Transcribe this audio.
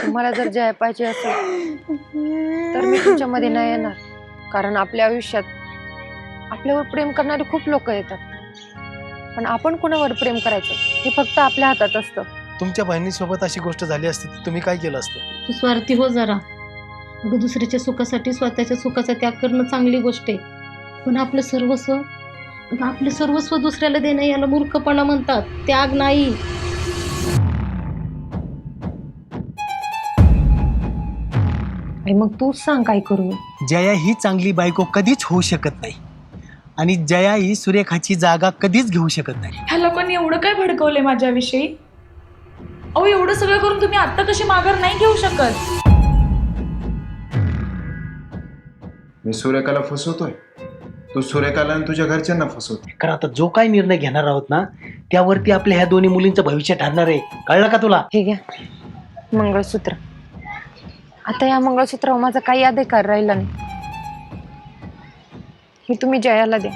तुम्हाला जर जया पाहिजे असेल तर मी तुमच्यामध्ये नाही येणार, कारण आपल्या आयुष्यात आपल्यावर प्रेम करणारे खूप लोक येतात, पण आपण कोणावर प्रेम करायचं हे फक्त आपल्या हातात असतं. तुमच्या बहिणीसोबत अशी गोष्ट झाली असती तर तुम्ही काय केलं असतं? तू स्वार्थी हो जरा. अगं दुसऱ्याच्या सुखासाठी स्वतःच्या सुखाचा त्याग करणं चांगली गोष्ट आहे, पण आपलं सर्वस्व दुसऱ्याला देणं याला मूर्खपणा म्हणतात, त्याग नाही. आणि मग तूच सांग काय करू. जया ही चांगली बायको कधीच होऊ शकत नाही आणि जया ही सुरेखाची जागा कधीच घेऊ शकत नाही. ह्या लोकांनी एवढं काय भडकवलंय माझ्याविषयी? अहो एवढं सगळं करून तुम्ही आता कशी माघार नाही घेऊ शकत? मी सुरेखाला फसवतोय, तू सुरेखाला आणि तुझ्या घरच्यांना फसवतोय. कारण आता जो काय निर्णय घेणार आहोत ना त्यावरती आपल्या ह्या दोन्ही मुलींचं भविष्य ठरणार आहे. कळलं का तुला? हे घ्या मंगळसूत्र. आता या मंगळसूत्रावर माझा काही अधिकार राहिला नाही, हे तुम्ही जयाला द्या.